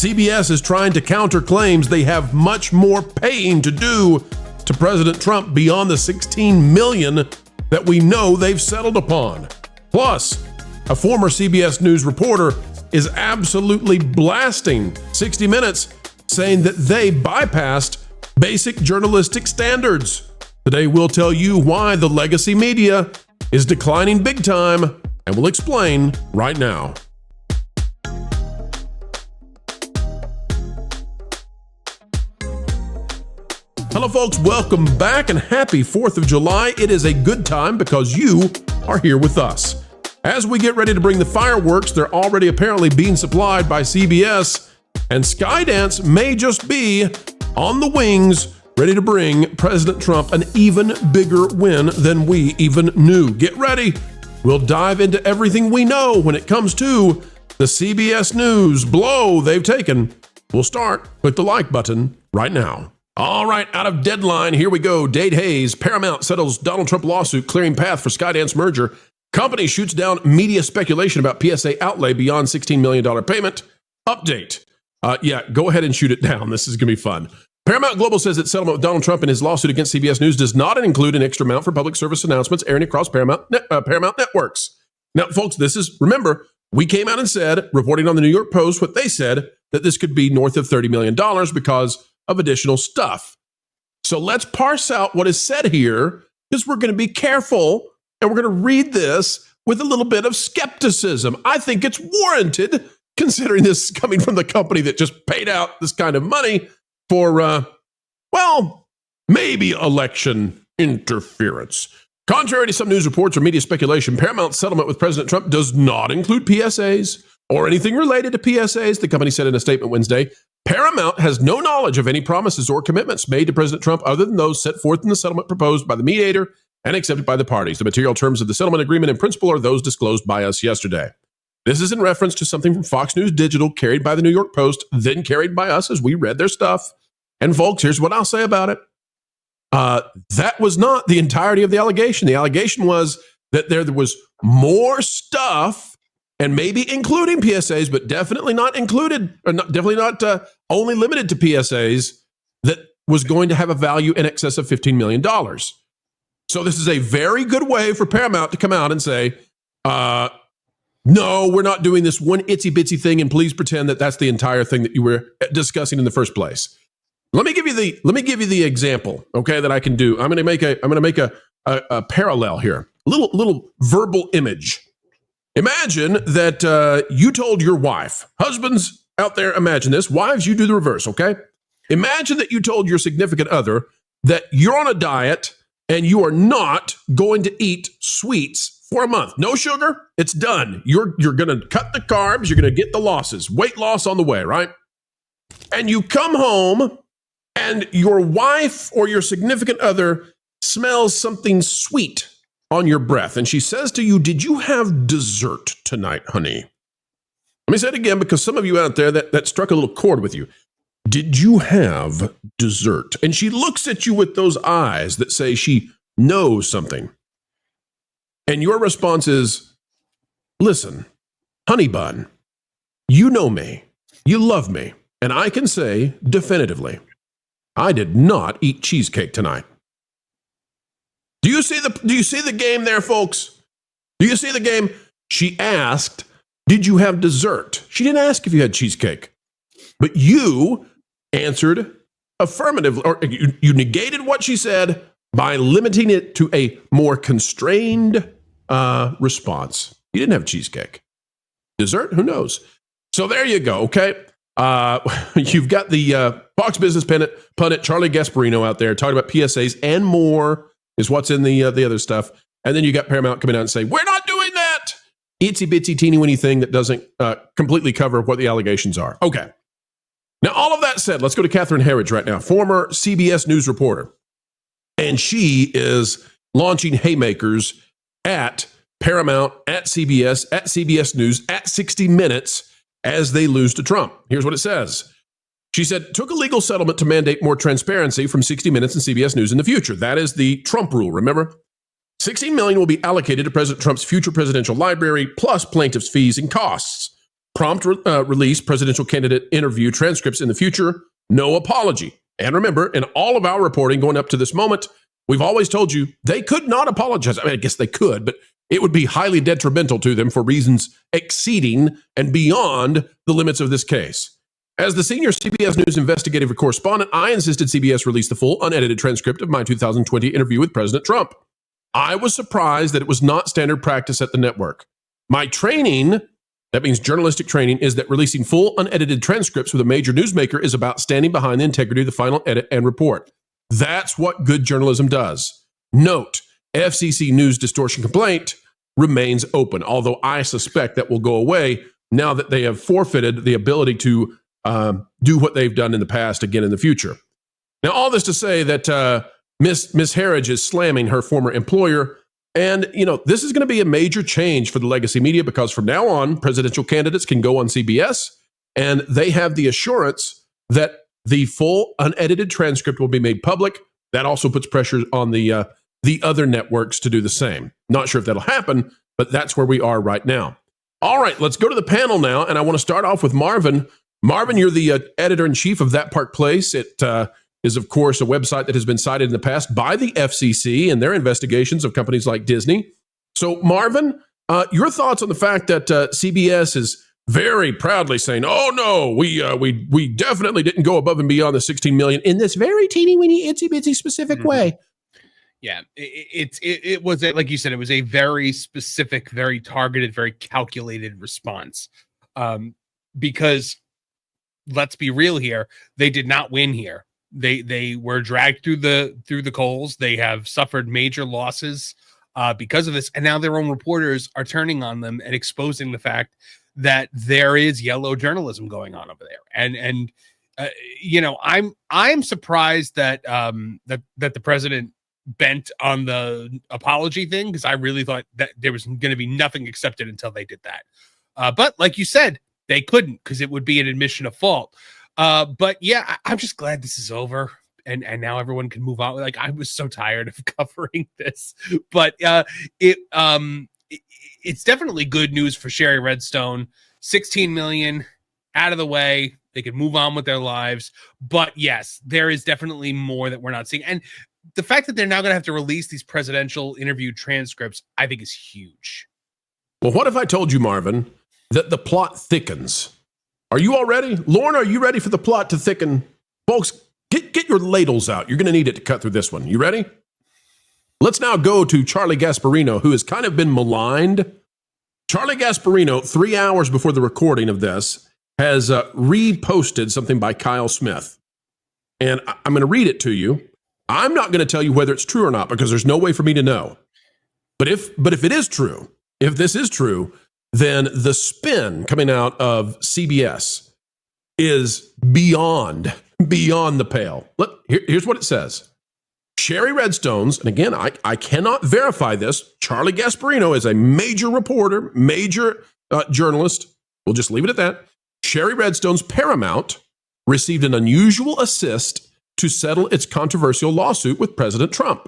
CBS is trying to counter claims they have much more paying to do to President Trump beyond the $16 million that we know they've settled upon. Plus, a former CBS News reporter is absolutely blasting 60 Minutes, saying that they bypassed basic journalistic standards. Today, we'll tell you why the legacy media is declining big time, and we'll explain right now. Hello, folks. Welcome back and happy 4th of July. It is a good time because you are here with us. As we get ready to bring the fireworks, they're already apparently being supplied by CBS, and Skydance may just be on the wings, ready to bring President Trump an even bigger win than we even knew. Get ready. We'll dive into everything we know when it comes to the CBS News blow they've taken. We'll start. Click the like button right now. All right, out of deadline, here we go. Dade Hayes, Paramount settles Donald Trump lawsuit clearing path for Skydance merger. Company shoots down media speculation about PSA outlay beyond $16 million payment. Update. Go ahead and shoot it down. This is going to be fun. Paramount Global says its settlement with Donald Trump and his lawsuit against CBS News does not include an extra amount for public service announcements airing across Paramount networks. Now, folks, remember, we came out and said, reporting on the New York Post, what they said, that this could be north of $30 million because of additional stuff. So let's parse out what is said here, because we're going to be careful and we're going to read this with a little bit of skepticism. I think it's warranted, considering this is coming from the company that just paid out this kind of money for, maybe election interference. Contrary to some news reports or media speculation, Paramount's settlement with President Trump does not include PSAs or anything related to PSAs, the company said in a statement Wednesday. Paramount has no knowledge of any promises or commitments made to President Trump other than those set forth in the settlement proposed by the mediator and accepted by the parties. The material terms of the settlement agreement in principle are those disclosed by us yesterday. This is in reference to something from Fox News Digital, carried by the New York Post, then carried by us as we read their stuff. And folks, here's what I'll say about it. That was not the entirety of the allegation. The allegation was that there was more stuff, and maybe including PSAs, but definitely not included, or definitely not only limited to PSAs, that was going to have a value in excess of $15 million. So this is a very good way for Paramount to come out and say, no, we're not doing this one itsy bitsy thing, and please pretend that that's the entire thing that you were discussing in the first place. Let me give you the example, okay, that I can do. I'm going to make a parallel here, a little verbal image. Imagine that you told your wife, husbands out there, imagine this. Wives, you do the reverse, okay? Imagine that you told your significant other that you're on a diet and you are not going to eat sweets for a month. No sugar, it's done. You're going to cut the carbs, you're going to get the losses, weight loss on the way, right? And you come home and your wife or your significant other smells something sweet on your breath. And she says to you, did you have dessert tonight, honey? Let me say it again, because some of you out there, that struck a little chord with you. Did you have dessert? And she looks at you with those eyes that say she knows something. And your response is, listen, honey bun, you know me, you love me, and I can say definitively, I did not eat cheesecake tonight. Do you see the game there, folks? Do you see the game? She asked, did you have dessert? She didn't ask if you had cheesecake. But you answered affirmatively, or you negated what she said by limiting it to a more constrained response. You didn't have cheesecake. Dessert? Who knows? So there you go, okay? You've got the Fox Business pundit Charlie Gasparino out there talking about PSAs and more is what's in the other stuff. And then you got Paramount coming out and saying, we're not doing that itsy bitsy teeny weeny thing that doesn't completely cover what the allegations are. Okay. Now, all of that said, let's go to Catherine Herridge right now, former CBS News reporter. And she is launching haymakers at Paramount, at CBS News, at 60 Minutes as they lose to Trump. Here's what it says. She said, took a legal settlement to mandate more transparency from 60 Minutes and CBS News in the future. That is the Trump rule, remember? $16 million will be allocated to President Trump's future presidential library, plus plaintiffs' fees and costs. Prompt release presidential candidate interview transcripts in the future. No apology. And remember, in all of our reporting going up to this moment, we've always told you they could not apologize. I mean, I guess they could, but it would be highly detrimental to them for reasons exceeding and beyond the limits of this case. As the senior CBS News investigative correspondent, I insisted CBS release the full unedited transcript of my 2020 interview with President Trump. I was surprised that it was not standard practice at the network. My training, that means journalistic training, is that releasing full unedited transcripts with a major newsmaker is about standing behind the integrity of the final edit and report. That's what good journalism does. Note, FCC news distortion complaint remains open, although I suspect that will go away now that they have forfeited the ability to do what they've done in the past again in the future. Now, all this to say that Miss Herridge is slamming her former employer. And, this is going to be a major change for the legacy media because from now on, presidential candidates can go on CBS and they have the assurance that the full unedited transcript will be made public. That also puts pressure on the other networks to do the same. Not sure if that'll happen, but that's where we are right now. All right, let's go to the panel now. And I want to start off with Marvin. Marvin, you're the editor-in-chief of That Park Place. It is, of course, a website that has been cited in the past by the FCC and their investigations of companies like Disney. So, Marvin, your thoughts on the fact that CBS is very proudly saying, "Oh no, we definitely didn't go above and beyond the 16 million in this very teeny weeny itsy bitsy specific way." Yeah, it was like you said, it was a very specific, very targeted, very calculated response. Because let's be real here, they did not win here. They were dragged through the coals. They have suffered major losses because of this, and now their own reporters are turning on them and exposing the fact that there is yellow journalism going on over there. I'm surprised that that the president bent on the apology thing, because I really thought that there was going to be nothing accepted until they did that. But like you said, they couldn't, because it would be an admission of fault. But yeah, I'm just glad this is over and now everyone can move on. Like, I was so tired of covering this, but it's definitely good news for Sherry Redstone. 16 million out of the way. They can move on with their lives. But yes, there is definitely more that we're not seeing. And the fact that they're now going to have to release these presidential interview transcripts, I think is huge. Well, what if I told you, Marvin, that the plot thickens? Are you all ready? Lauren, are you ready for the plot to thicken? Folks, get your ladles out. You're going to need it to cut through this one. You ready? Let's now go to Charlie Gasparino, who has kind of been maligned. Charlie Gasparino, 3 hours before the recording of this, has reposted something by Kyle Smith. And I'm going to read it to you. I'm not going to tell you whether it's true or not, because there's no way for me to know. But if it is true, if this is true, then the spin coming out of CBS is beyond the pale. Look, here's what it says. Sherry Redstone's, and again, I cannot verify this, Charlie Gasparino is a major reporter, major journalist. We'll just leave it at that. Sherry Redstone's Paramount received an unusual assist to settle its controversial lawsuit with President Trump,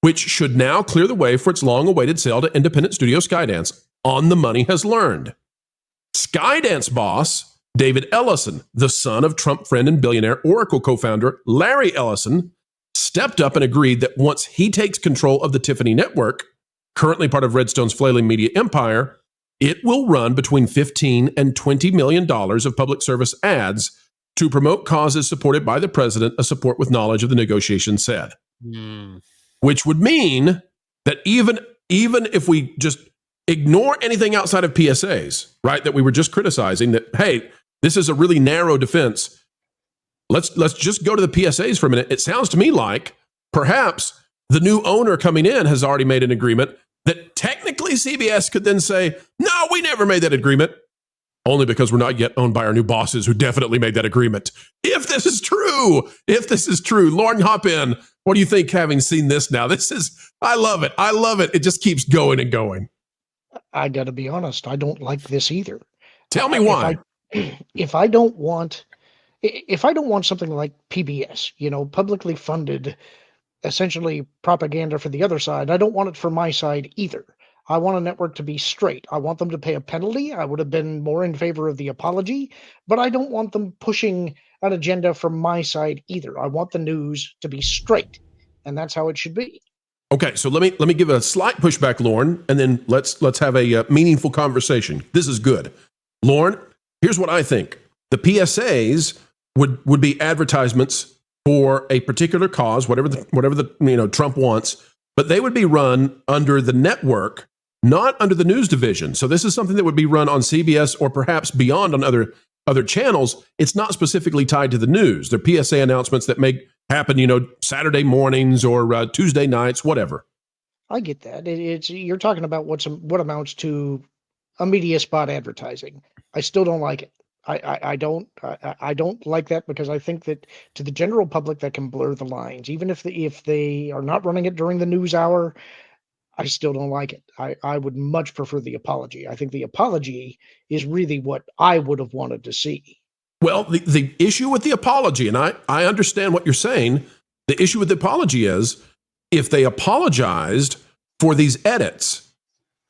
which should now clear the way for its long-awaited sale to independent studio Skydance. On the Money has learned. Skydance boss David Ellison, the son of Trump friend and billionaire Oracle co-founder Larry Ellison, stepped up and agreed that once he takes control of the Tiffany network, currently part of Redstone's flailing media empire, it will run between $15 and $20 million of public service ads to promote causes supported by the president, a support with knowledge of the negotiation said. Which would mean that even if we just ignore anything outside of PSAs, right, that we were just criticizing, that, hey, this is a really narrow defense. Let's just go to the PSAs for a minute. It sounds to me like perhaps the new owner coming in has already made an agreement that technically CBS could then say, no, we never made that agreement. Only because we're not yet owned by our new bosses who definitely made that agreement. If this is true, Lauren, hop in. What do you think, having seen this now? I love it. I love it. It just keeps going and going. I got to be honest, I don't like this either. Tell me why. If I don't want something like PBS, publicly funded, essentially propaganda for the other side, I don't want it for my side either. I want a network to be straight. I want them to pay a penalty. I would have been more in favor of the apology, but I don't want them pushing an agenda from my side either. I want the news to be straight, and that's how it should be. Okay, so let me give a slight pushback, Lauren, and then let's have a meaningful conversation. This is good, Lauren. Here's what I think: the PSAs would be advertisements for a particular cause, whatever the Trump wants, but they would be run under the network, not under the news division. So this is something that would be run on CBS or perhaps beyond on other channels. It's not specifically tied to the news. They're PSA announcements that may happen, Saturday mornings or Tuesday nights, whatever. I get that. You're talking about what amounts to a media spot advertising. I still don't like it. I don't like that, because I think that to the general public that can blur the lines. Even if they are not running it during the news hour, I still don't like it. I would much prefer the apology. I think the apology is really what I would have wanted to see. Well, the issue with the apology, and I understand what you're saying, the issue with the apology is if they apologized for these edits,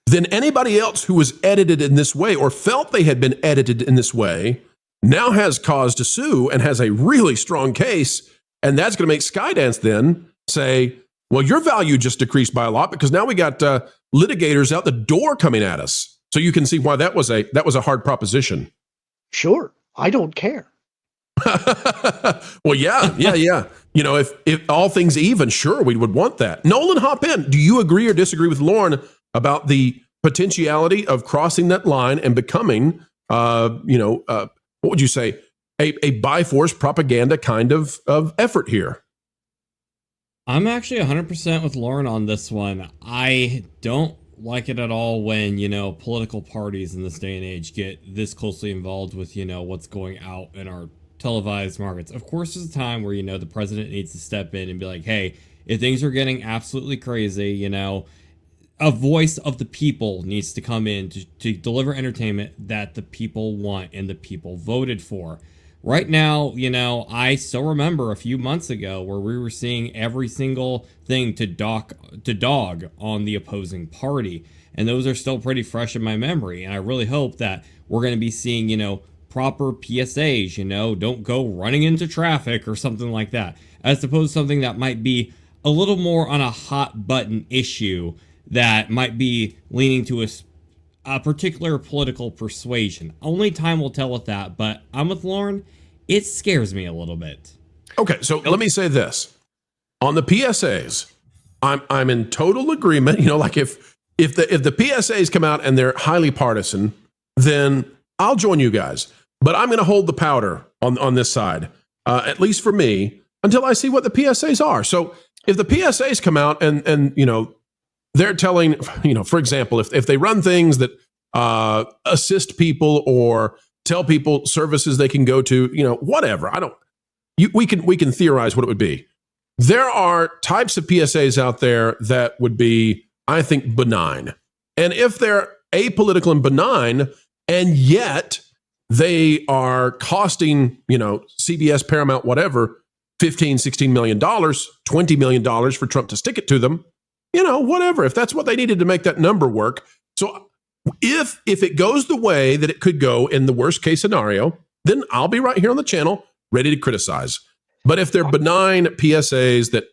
then anybody else who was edited in this way or felt they had been edited in this way now has cause to sue and has a really strong case. And that's going to make Skydance then say, well, your value just decreased by a lot because now we got litigators out the door coming at us. So you can see why that was a hard proposition. Sure. I don't care. Well, yeah. If all things even, sure, we would want that. Nolan, hop in. Do you agree or disagree with Lauren about the potentiality of crossing that line and becoming, what would you say, a by-force propaganda kind of effort here? I'm actually 100% with Lauren on this one. I don't like it at all when, political parties in this day and age get this closely involved with, what's going out in our televised markets. Of course, there's a time where, the president needs to step in and be like, hey, if things are getting absolutely crazy, a voice of the people needs to come in to deliver entertainment that the people want and the people voted for. Right now, I still remember a few months ago where we were seeing every single thing to dog on the opposing party. And those are still pretty fresh in my memory. And I really hope that we're going to be seeing, proper PSAs, don't go running into traffic or something like that, as opposed to something that might be a little more on a hot button issue that might be leaning to a particular political persuasion. Only time will tell with that, but I'm with Lauren. It scares me a little bit. Okay, so let me say this. On the PSAs, I'm in total agreement. Like if the PSAs come out and they're highly partisan, then I'll join you guys. But I'm going to hold the powder on this side, at least for me, until I see what the PSAs are. So if the PSAs come out and they're telling, for example, if they run things that assist people or tell people services they can go to, whatever. We can theorize what it would be. There are types of PSAs out there that would be, I think, benign. And if they're apolitical and benign, and yet they are costing, CBS, Paramount, whatever, $15, $16 million, $20 million for Trump to stick it to them, whatever, if that's what they needed to make that number work. So if it goes the way that it could go in the worst case scenario, then I'll be right here on the channel ready to criticize. But if they're benign PSAs that,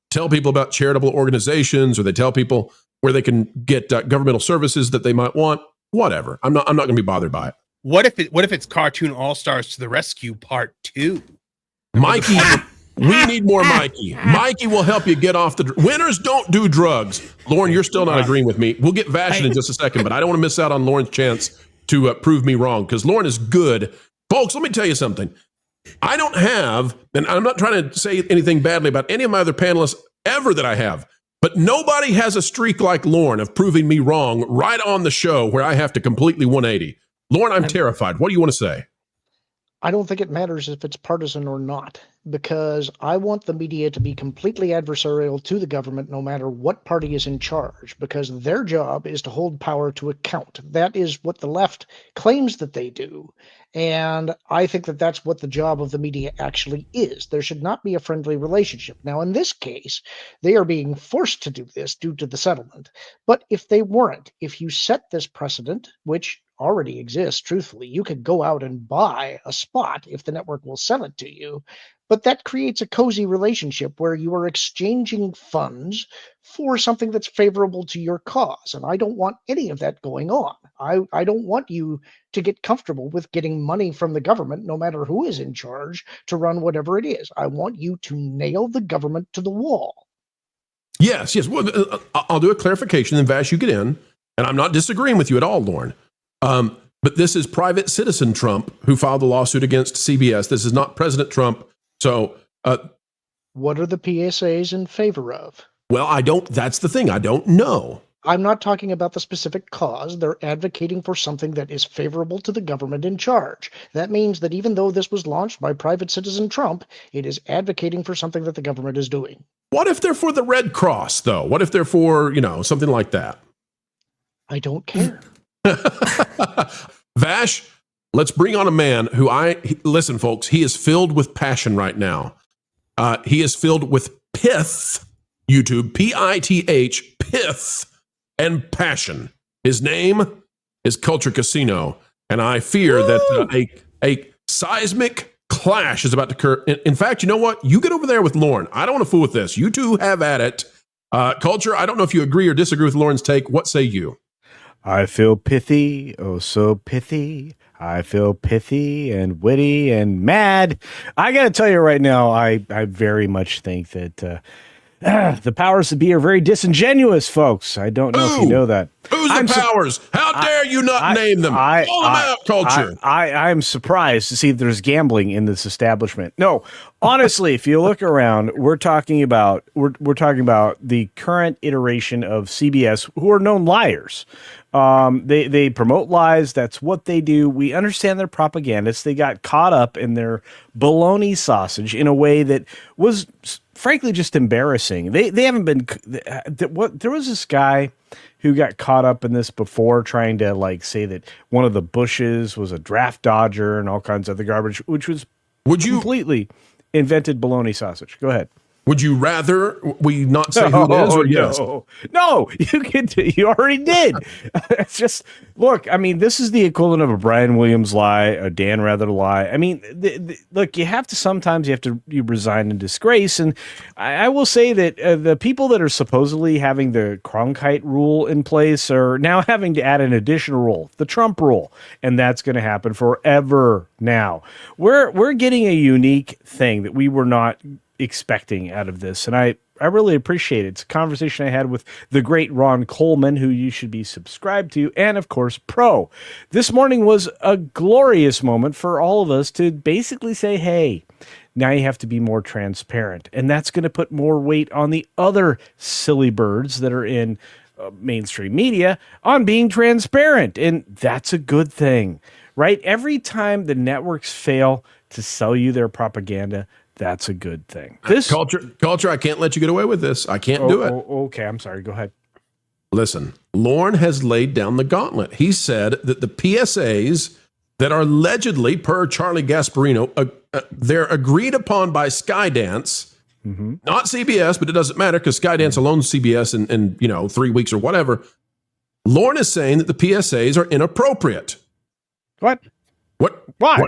tell people about charitable organizations, or they tell people where they can get governmental services that they might want, whatever. I'm not going to be bothered by it. What if it's Cartoon All-Stars to the Rescue Part 2? Mikey, we need more Mikey. Mikey will help you get off the... Winners don't do drugs. Lauren, you're still not agreeing with me. We'll get Vash in just a second, but I don't want to miss out on Lauren's chance to prove me wrong, because Lauren is good. Folks, let me tell you something. I don't have, and I'm not trying to say anything badly about any of my other panelists ever that I have, but nobody has a streak like Lauren of proving me wrong right on the show where I have to completely 180. Lauren, I'm terrified. What do you want to say? I don't think it matters if it's partisan or not, because I want the media to be completely adversarial to the government no matter what party is in charge, because their job is to hold power to account. That is what the left claims that they do. And I think that that's what the job of the media actually is. There should not be a friendly relationship. Now, in this case, they are being forced to do this due to the settlement. But if they weren't, if you set this precedent, which already exists, truthfully, you could go out and buy a spot if the network will sell it to you. But that creates a cozy relationship where you are exchanging funds for something that's favorable to your cause. And I don't want any of that going on. I don't want you to get comfortable with getting money from the government, no matter who is in charge, to run whatever it is. I want you to nail the government to the wall. Yes. Well, I'll do a clarification, then Vash, you get in. And I'm not disagreeing with you at all, Lauren. But this is private citizen Trump who filed the lawsuit against CBS. This is not President Trump. So, what are the PSAs in favor of? Well, that's the thing. I don't know. I'm not talking about the specific cause. They're advocating for something that is favorable to the government in charge. That means that even though this was launched by private citizen Trump, it is advocating for something that the government is doing. What if they're for the Red Cross, though? What if they're for, something like that? I don't care. Vash, let's bring on a man who listen, folks, he is filled with passion right now. He is filled with pith, YouTube, P-I-T-H, pith, and passion. His name is Culture Casino, and I fear that a seismic clash is about to occur. In fact, you know what? You get over there with Lauren. I don't want to fool with this. You two have at it. Culture, I don't know if you agree or disagree with Lauren's take. What say you? I feel pithy, oh so pithy. I feel pithy and witty and mad. I got to tell you right now, I very much think that the powers that be are very disingenuous, folks. I don't know if you know that. Who's the powers? How dare you not name them? Call them out, Culture. I'm surprised to see that there's gambling in this establishment. No, honestly, if you look around, we're talking about the current iteration of CBS, who are known liars. They promote lies. That's what they do. We understand their propagandists. They got caught up in their baloney sausage in a way that was frankly just embarrassing. They haven't been. There was this guy who got caught up in this before, trying to say that one of the Bushes was a draft dodger and all kinds of other garbage, which was completely invented baloney sausage. Go ahead. Would you rather we not say who it is or yes? No, you already did. It's just, look, I mean, this is the equivalent of a Brian Williams lie, a Dan Rather lie. I mean, look, sometimes you have to resign in disgrace. And I will say that the people that are supposedly having the Cronkite rule in place are now having to add an additional rule, the Trump rule. And that's going to happen forever now. We're getting a unique thing that we were not expecting out of this, and I really appreciate it. It's a conversation I had with the great Ron Coleman, who you should be subscribed to, and of course Pro. This morning was a glorious moment for all of us to basically say, hey, now you have to be more transparent, and that's going to put more weight on the other silly birds that are in mainstream media on being transparent, and that's a good thing, right? Every time the networks fail to sell you their propaganda, that's a good thing. This culture, I can't let you get away with this. I can't do it. Okay, I'm sorry. Go ahead. Listen, Lauren has laid down the gauntlet. He said that the PSAs that are allegedly, per Charlie Gasparino, they're agreed upon by Skydance, not CBS, but it doesn't matter because Skydance alone CBS in 3 weeks or whatever. Lauren is saying that the PSAs are inappropriate. What? Why?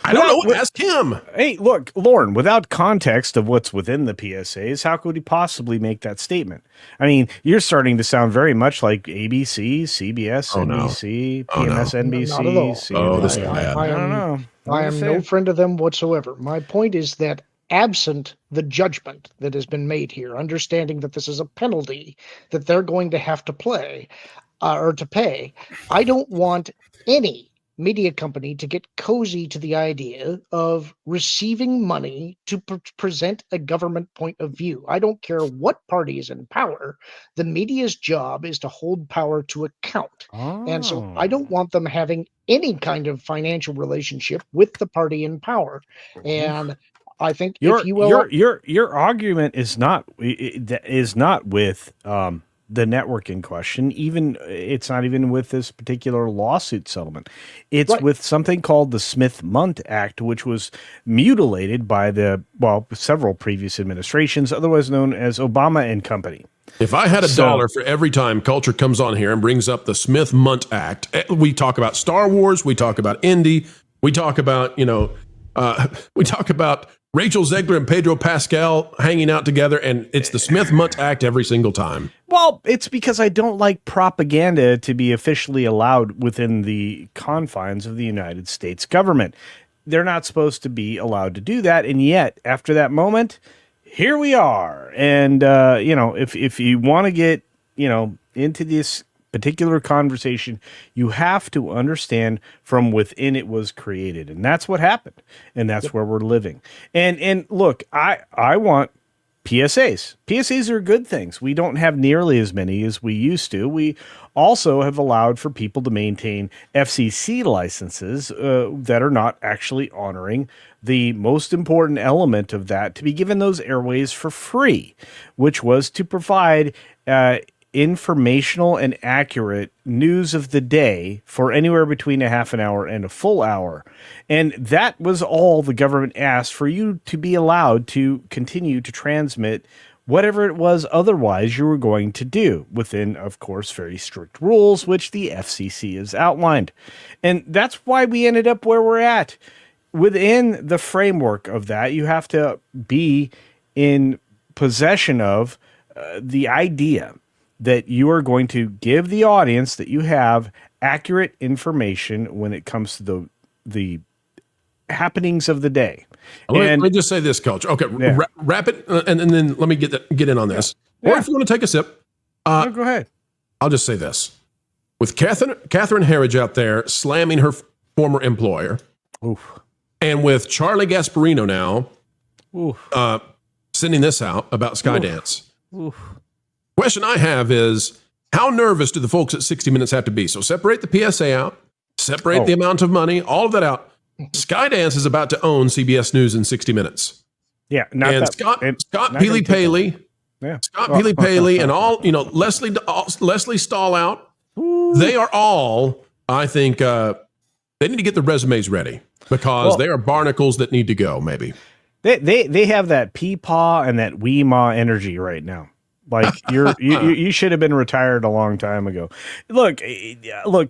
I don't know. Ask him. Hey, look, Lauren, without context of what's within the PSAs, how could he possibly make that statement? I mean, you're starting to sound very much like ABC, CBS, NBC, PMSNBC. This is bad. I don't know. I am no friend of them whatsoever. My point is that absent the judgment that has been made here, understanding that this is a penalty that they're going to have to pay, I don't want any media company to get cozy to the idea of receiving money to present a government point of view. I don't care what party is in power. The media's job is to hold power to account. And so I don't want them having any kind of financial relationship with the party in power. And I think your argument is not with the network in question. Even it's not even with this particular lawsuit settlement. It's Right. with something called the Smith-Mundt Act, which was mutilated by several previous administrations, otherwise known as Obama and Company. If I had a dollar for every time culture comes on here and brings up the Smith-Mundt Act, we talk about Star Wars, we talk about Indy, we talk about, we talk about Rachel Zegler and Pedro Pascal hanging out together, and it's the Smith-Mundt Act every single time. Well, it's because I don't like propaganda to be officially allowed within the confines of the United States government. They're not supposed to be allowed to do that, and yet, after that moment, here we are. And, if you want to get, into this particular conversation, you have to understand from within it was created. And that's what happened. And that's where we're living. And look, I want PSAs. PSAs are good things. We don't have nearly as many as we used to. We also have allowed for people to maintain FCC licenses that are not actually honoring the most important element of that, to be given those airways for free, which was to provide informational and accurate news of the day for anywhere between a half an hour and a full hour. And that was all the government asked, for you to be allowed to continue to transmit whatever it was otherwise you were going to do, within, of course, very strict rules, which the FCC has outlined. And that's why we ended up where we're at. Within the framework of that, you have to be in possession of the idea that you are going to give the audience that you have accurate information when it comes to the happenings of the day. Let me just say this, Coach. Okay, Yeah. wrap it, and then let me get in on this. Yeah. Or if you want to take a sip, No, go ahead. I'll just say this. With Catherine Herridge out there slamming her former employer, Oof. and with Charlie Gasparino now Oof. sending this out about Skydance, Oof. question I have is, how nervous do the folks at 60 Minutes have to be? So separate the PSA out, separate the amount of money, all of that out. Skydance is about to own CBS News and 60 Minutes. Yeah, not And that, Scott not gonna Peely take that. Paley, Yeah. Scott Peely Paley, and all, Leslie Stahl out. They are all, I think, they need to get their resumes ready, because they are barnacles that need to go, maybe. They have that peepaw and that Weemaw energy right now. Like you should have been retired a long time ago. Look,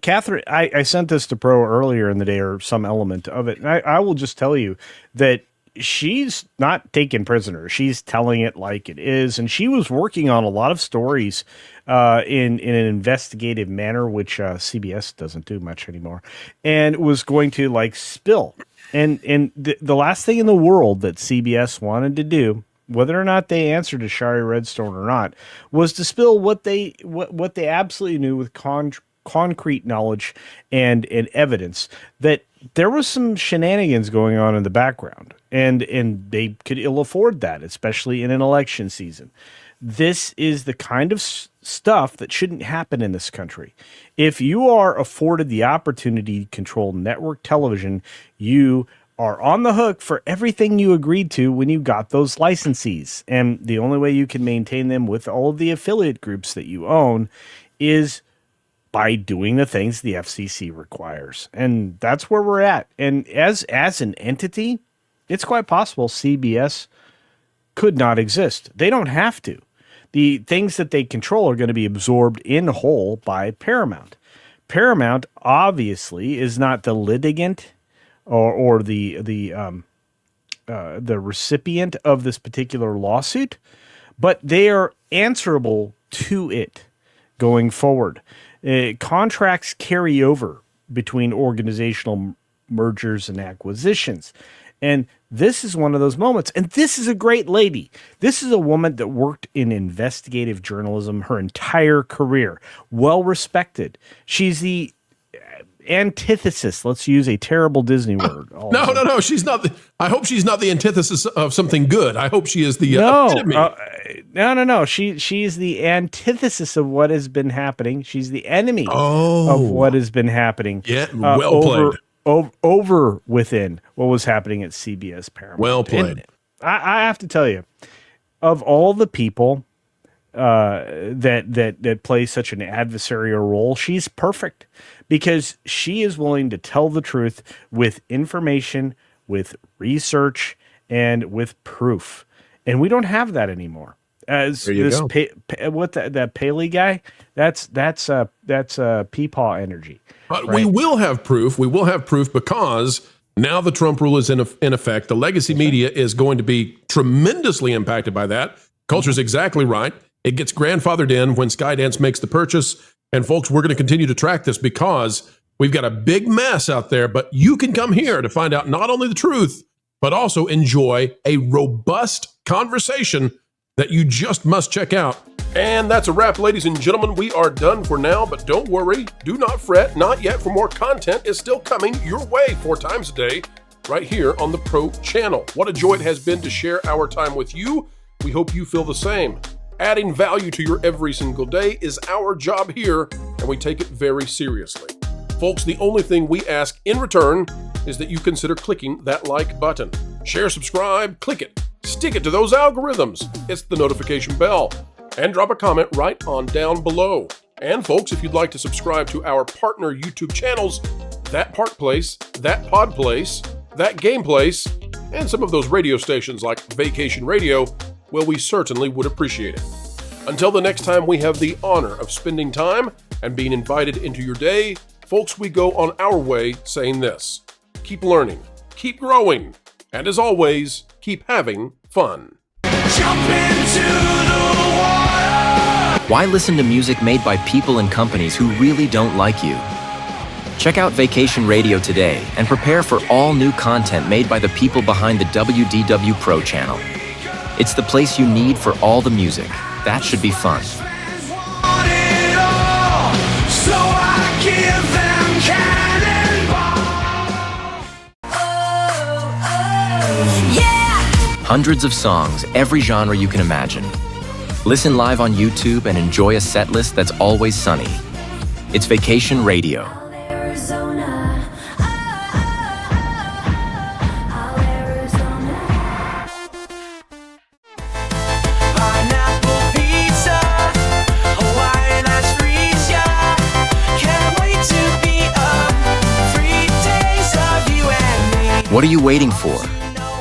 Catherine, I sent this to Pro earlier in the day, or some element of it. And I will just tell you that she's not taken prisoner. She's telling it like it is. And she was working on a lot of stories in an investigative manner, which CBS doesn't do much anymore, and was going to spill. And the last thing in the world that CBS wanted to do, whether or not they answered to Shari Redstone or not, was to spill what they absolutely knew with concrete knowledge and evidence that there was some shenanigans going on in the background, and they could ill afford that, especially in an election season. This is the kind of stuff that shouldn't happen in this country. If you are afforded the opportunity to control network television, you are on the hook for everything you agreed to when you got those licensees. And the only way you can maintain them with all of the affiliate groups that you own is by doing the things the FCC requires. And that's where we're at. And as an entity, it's quite possible CBS could not exist. They don't have to. The things that they control are going to be absorbed in whole by Paramount. Paramount obviously is not the litigant or the recipient of this particular lawsuit, but they are answerable to it going forward. Contracts carry over between organizational mergers and acquisitions. And this is one of those moments. And this is a great lady. This is a woman that worked in investigative journalism her entire career. Well respected. She's antithesis. Let's use a terrible Disney word. No. She's not. I hope she's not the antithesis of something good. I hope she is the enemy. No. She's the antithesis of what has been happening. She's the enemy of what has been happening. Yeah, well played. Over within what was happening at CBS Paramount. Well played. And I have to tell you, of all the people that play such an adversarial role, she's perfect because she is willing to tell the truth with information, with research, and with proof. And we don't have that anymore. As this that Paley guy, that's peepaw energy. But right? we will have proof. We will have proof because now the Trump rule is in effect. The legacy media is going to be tremendously impacted by that. Culture's exactly right. It gets grandfathered in when Skydance makes the purchase. And folks, we're going to continue to track this because we've got a big mess out there. But you can come here to find out not only the truth, but also enjoy a robust conversation that you just must check out. And that's a wrap, ladies and gentlemen. We are done for now, but don't worry. Do not fret. Not yet, for more content is still coming your way 4 times a day right here on the Pro Channel. What a joy it has been to share our time with you. We hope you feel the same. Adding value to your every single day is our job here, and we take it very seriously. Folks, the only thing we ask in return is that you consider clicking that like button. Share, subscribe, click it. Stick it to those algorithms. It's the notification bell. And drop a comment right on down below. And folks, if you'd like to subscribe to our partner YouTube channels, That Park Place, That Pod Place, That Game Place, and some of those radio stations like Vacation Radio, well, we certainly would appreciate it. Until the next time we have the honor of spending time and being invited into your day, folks, we go on our way saying this: keep learning, keep growing, and as always, keep having fun. Jump into the water! Why listen to music made by people and companies who really don't like you? Check out Vacation Radio today and prepare for all new content made by the people behind the WDW Pro Channel. It's the place you need for all the music. That should be fun. Want it all, so I give them cannonball. Yeah! Hundreds of songs, every genre you can imagine. Listen live on YouTube and enjoy a set list that's always sunny. It's Vacation Radio. Arizona. Pineapple pizza, Hawaiian ice freeze, yeah. Can't wait to be up. 3 days of you and me. What are you waiting for?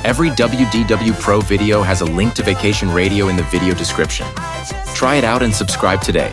Every WDW Pro video has a link to Vacation Radio in the video description. Try it out and subscribe today.